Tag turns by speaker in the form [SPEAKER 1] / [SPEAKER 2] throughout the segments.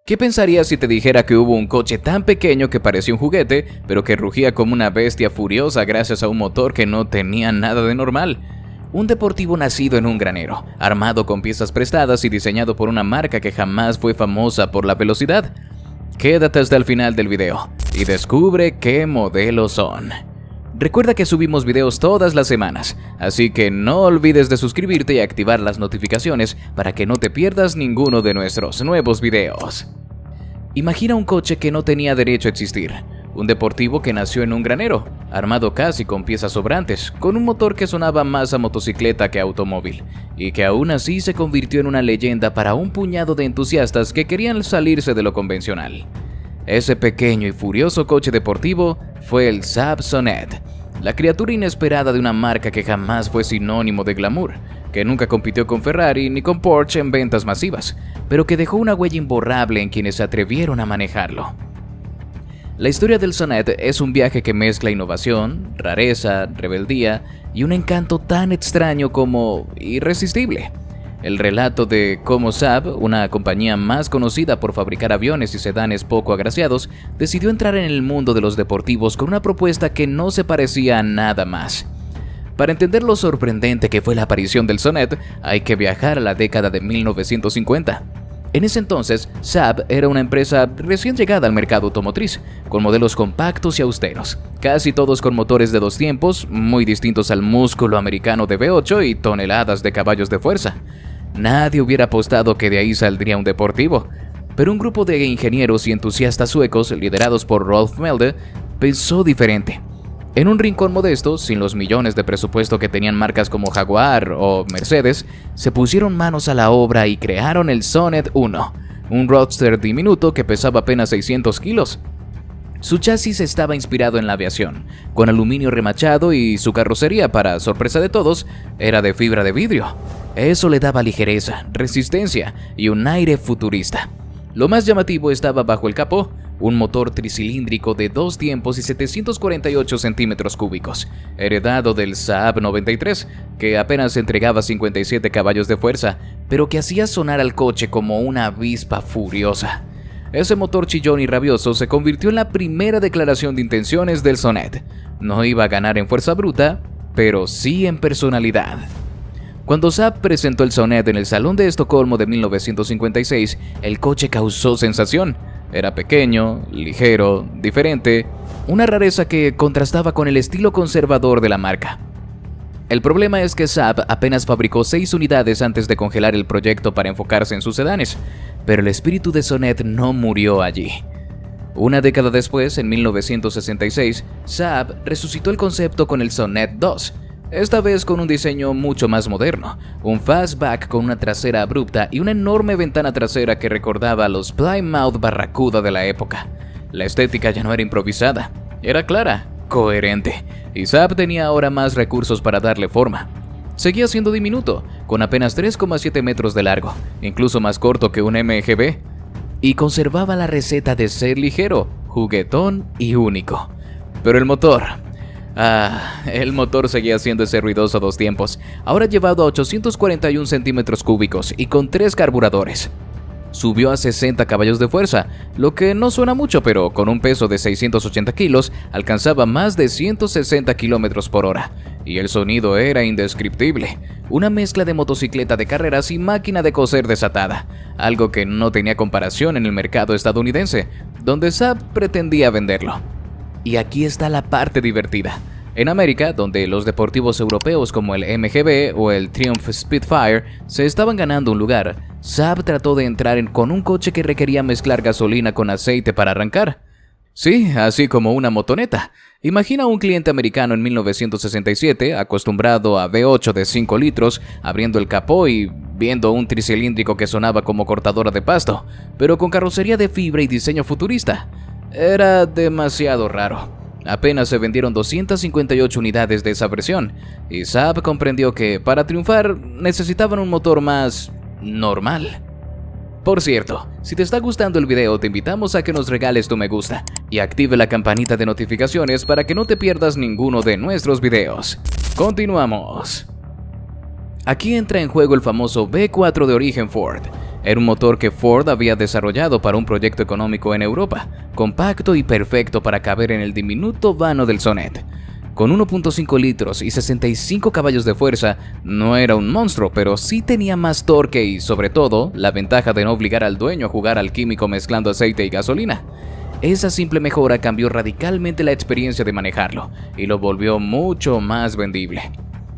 [SPEAKER 1] ¿Qué pensarías si te dijera que hubo un coche tan pequeño que parecía un juguete, pero que rugía como una bestia furiosa gracias a un motor que no tenía nada de normal? Un deportivo nacido en un granero, armado con piezas prestadas y diseñado por una marca que jamás fue famosa por la velocidad. Quédate hasta el final del video y descubre qué modelos son. Recuerda que subimos videos todas las semanas, así que no olvides de suscribirte y activar las notificaciones para que no te pierdas ninguno de nuestros nuevos videos. Imagina un coche que no tenía derecho a existir, un deportivo que nació en un granero, armado casi con piezas sobrantes, con un motor que sonaba más a motocicleta que a automóvil, y que aún así se convirtió en una leyenda para un puñado de entusiastas que querían salirse de lo convencional. Ese pequeño y furioso coche deportivo fue el Saab Sonett, la criatura inesperada de una marca que jamás fue sinónimo de glamour, que nunca compitió con Ferrari ni con Porsche en ventas masivas, pero que dejó una huella imborrable en quienes se atrevieron a manejarlo. La historia del Sonett es un viaje que mezcla innovación, rareza, rebeldía y un encanto tan extraño como irresistible. El relato de cómo Saab, una compañía más conocida por fabricar aviones y sedanes poco agraciados, decidió entrar en el mundo de los deportivos con una propuesta que no se parecía a nada más. Para entender lo sorprendente que fue la aparición del Sonett, hay que viajar a la década de 1950. En ese entonces, Saab era una empresa recién llegada al mercado automotriz, con modelos compactos y austeros, casi todos con motores de 2 tiempos, muy distintos al músculo americano de V8 y toneladas de caballos de fuerza. Nadie hubiera apostado que de ahí saldría un deportivo, pero un grupo de ingenieros y entusiastas suecos, liderados por Rolf Melde, pensó diferente. En un rincón modesto, sin los millones de presupuesto que tenían marcas como Jaguar o Mercedes, se pusieron manos a la obra y crearon el Sonett 1, un roadster diminuto que pesaba apenas 600 kilos. Su chasis estaba inspirado en la aviación, con aluminio remachado, y su carrocería, para sorpresa de todos, era de fibra de vidrio. Eso le daba ligereza, resistencia y un aire futurista. Lo más llamativo estaba bajo el capó, un motor tricilíndrico de 2 tiempos y 748 centímetros cúbicos, heredado del Saab 93, que apenas entregaba 57 caballos de fuerza, pero que hacía sonar al coche como una avispa furiosa. Ese motor chillón y rabioso se convirtió en la primera declaración de intenciones del Sonett. No iba a ganar en fuerza bruta, pero sí en personalidad. Cuando Saab presentó el Sonett en el Salón de Estocolmo de 1956, el coche causó sensación. Era pequeño, ligero, diferente, una rareza que contrastaba con el estilo conservador de la marca. El problema es que Saab apenas fabricó 6 unidades antes de congelar el proyecto para enfocarse en sus sedanes, pero el espíritu de Sonett no murió allí. Una década después, en 1966, Saab resucitó el concepto con el Sonett 2, esta vez con un diseño mucho más moderno, un fastback con una trasera abrupta y una enorme ventana trasera que recordaba a los Plymouth Barracuda de la época. La estética ya no era improvisada, era clara, coherente, y Saab tenía ahora más recursos para darle forma. Seguía siendo diminuto, con apenas 3,7 metros de largo, incluso más corto que un MGB, y conservaba la receta de ser ligero, juguetón y único. Pero el motor seguía siendo ese ruidoso 2 tiempos, ahora llevado a 841 centímetros cúbicos y con 3 carburadores. Subió a 60 caballos de fuerza, lo que no suena mucho, pero con un peso de 680 kilos alcanzaba más de 160 kilómetros por hora, y el sonido era indescriptible, una mezcla de motocicleta de carreras y máquina de coser desatada, algo que no tenía comparación en el mercado estadounidense, donde Saab pretendía venderlo. Y aquí está la parte divertida. En América, donde los deportivos europeos como el MGB o el Triumph Spitfire se estaban ganando un lugar, Saab trató de entrar con un coche que requería mezclar gasolina con aceite para arrancar. Sí, así como una motoneta. Imagina a un cliente americano en 1967, acostumbrado a V8 de 5 litros, abriendo el capó y viendo un tricilíndrico que sonaba como cortadora de pasto, pero con carrocería de fibra y diseño futurista. Era demasiado raro. Apenas se vendieron 258 unidades de esa versión, y Saab comprendió que para triunfar necesitaban un motor más normal. Por cierto, si te está gustando el video, te invitamos a que nos regales tu me gusta y active la campanita de notificaciones para que no te pierdas ninguno de nuestros videos. Continuamos. Aquí entra en juego el famoso V4 de origen Ford. Era un motor que Ford había desarrollado para un proyecto económico en Europa, compacto y perfecto para caber en el diminuto vano del Sonet. Con 1.5 litros y 65 caballos de fuerza, no era un monstruo, pero sí tenía más torque y, sobre todo, la ventaja de no obligar al dueño a jugar al químico mezclando aceite y gasolina. Esa simple mejora cambió radicalmente la experiencia de manejarlo y lo volvió mucho más vendible.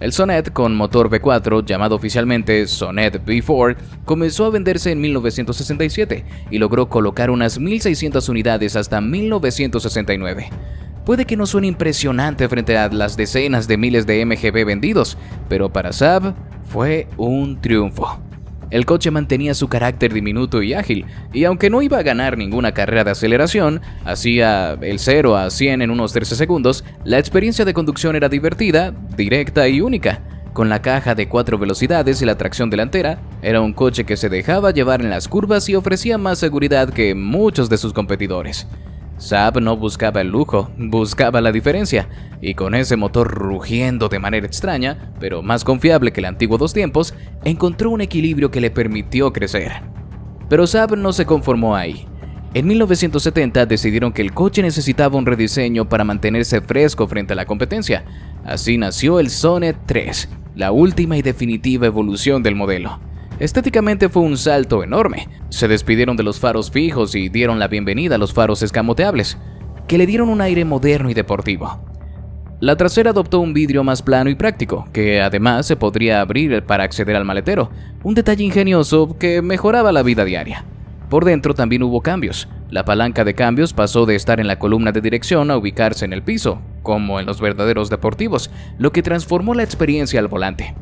[SPEAKER 1] El Sonet con motor V4, llamado oficialmente Sonet V4, comenzó a venderse en 1967 y logró colocar unas 1.600 unidades hasta 1969. Puede que no suene impresionante frente a las decenas de miles de MGB vendidos, pero para Saab fue un triunfo. El coche mantenía su carácter diminuto y ágil, y aunque no iba a ganar ninguna carrera de aceleración, hacía el 0 a 100 en unos 13 segundos, la experiencia de conducción era divertida, directa y única. Con la caja de 4 velocidades y la tracción delantera, era un coche que se dejaba llevar en las curvas y ofrecía más seguridad que muchos de sus competidores. Saab no buscaba el lujo, buscaba la diferencia, y con ese motor rugiendo de manera extraña, pero más confiable que el antiguo dos tiempos, encontró un equilibrio que le permitió crecer. Pero Saab no se conformó ahí. En 1970 decidieron que el coche necesitaba un rediseño para mantenerse fresco frente a la competencia. Así nació el Sonet 3, la última y definitiva evolución del modelo. Estéticamente fue un salto enorme. Se despidieron de los faros fijos y dieron la bienvenida a los faros escamoteables, que le dieron un aire moderno y deportivo. La trasera adoptó un vidrio más plano y práctico, que además se podría abrir para acceder al maletero, un detalle ingenioso que mejoraba la vida diaria. Por dentro también hubo cambios. La palanca de cambios pasó de estar en la columna de dirección a ubicarse en el piso, como en los verdaderos deportivos, lo que transformó la experiencia al volante.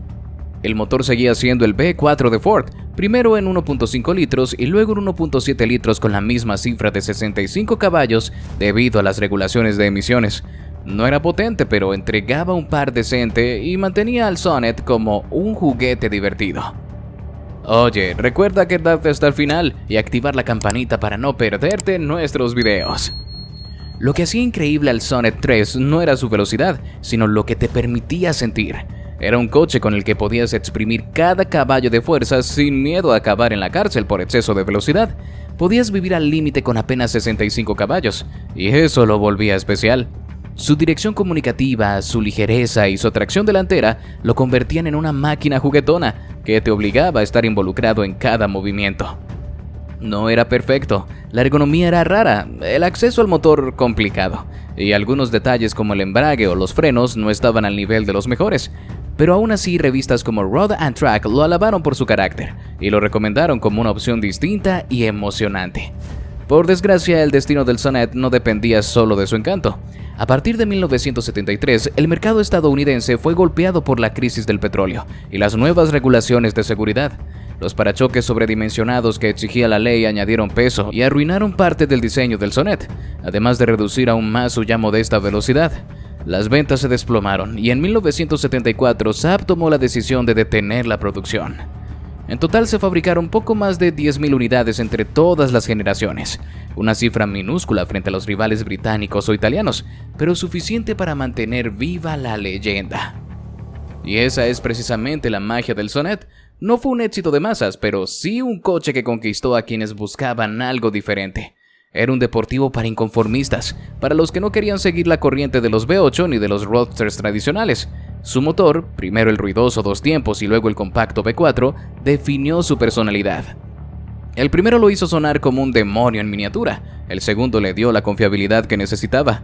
[SPEAKER 1] El motor seguía siendo el V4 de Ford, primero en 1.5 litros y luego en 1.7 litros con la misma cifra de 65 caballos debido a las regulaciones de emisiones. No era potente, pero entregaba un par decente y mantenía al Sonet como un juguete divertido. Oye, recuerda quedarte hasta el final y activar la campanita para no perderte nuestros videos. Lo que hacía increíble al Sonet 3 no era su velocidad, sino lo que te permitía sentir. Era un coche con el que podías exprimir cada caballo de fuerza sin miedo a acabar en la cárcel por exceso de velocidad. Podías vivir al límite con apenas 65 caballos, y eso lo volvía especial. Su dirección comunicativa, su ligereza y su tracción delantera lo convertían en una máquina juguetona que te obligaba a estar involucrado en cada movimiento. No era perfecto, la ergonomía era rara, el acceso al motor complicado, y algunos detalles como el embrague o los frenos no estaban al nivel de los mejores. Pero aún así, revistas como Road and Track lo alabaron por su carácter y lo recomendaron como una opción distinta y emocionante. Por desgracia, el destino del Sonet no dependía solo de su encanto. A partir de 1973, el mercado estadounidense fue golpeado por la crisis del petróleo y las nuevas regulaciones de seguridad. Los parachoques sobredimensionados que exigía la ley añadieron peso y arruinaron parte del diseño del Sonet, además de reducir aún más su ya modesta velocidad. Las ventas se desplomaron y en 1974 Saab tomó la decisión de detener la producción. En total se fabricaron poco más de 10.000 unidades entre todas las generaciones, una cifra minúscula frente a los rivales británicos o italianos, pero suficiente para mantener viva la leyenda. Y esa es precisamente la magia del Sonet. No fue un éxito de masas, pero sí un coche que conquistó a quienes buscaban algo diferente. Era un deportivo para inconformistas, para los que no querían seguir la corriente de los V8 ni de los roadsters tradicionales. Su motor, primero el ruidoso dos tiempos y luego el compacto V4, definió su personalidad. El primero lo hizo sonar como un demonio en miniatura, el segundo le dio la confiabilidad que necesitaba.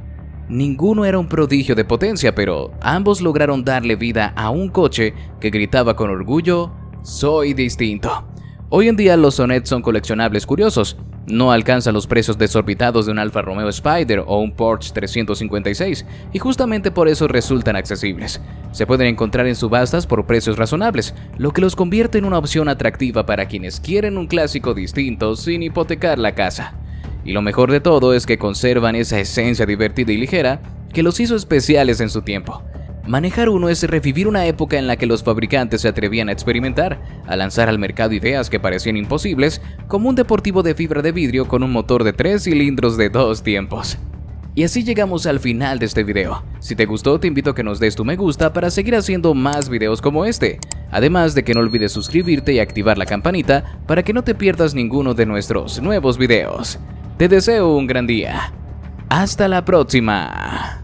[SPEAKER 1] Ninguno era un prodigio de potencia, pero ambos lograron darle vida a un coche que gritaba con orgullo: "Soy distinto". Hoy en día los Sonet son coleccionables curiosos. No alcanzan los precios desorbitados de un Alfa Romeo Spider o un Porsche 356, y justamente por eso resultan accesibles. Se pueden encontrar en subastas por precios razonables, lo que los convierte en una opción atractiva para quienes quieren un clásico distinto sin hipotecar la casa. Y lo mejor de todo es que conservan esa esencia divertida y ligera que los hizo especiales en su tiempo. Manejar uno es revivir una época en la que los fabricantes se atrevían a experimentar, a lanzar al mercado ideas que parecían imposibles, como un deportivo de fibra de vidrio con un motor de 3 cilindros de 2 tiempos. Y así llegamos al final de este video. Si te gustó, te invito a que nos des tu me gusta para seguir haciendo más videos como este. Además de que no olvides suscribirte y activar la campanita para que no te pierdas ninguno de nuestros nuevos videos. Te deseo un gran día. ¡Hasta la próxima!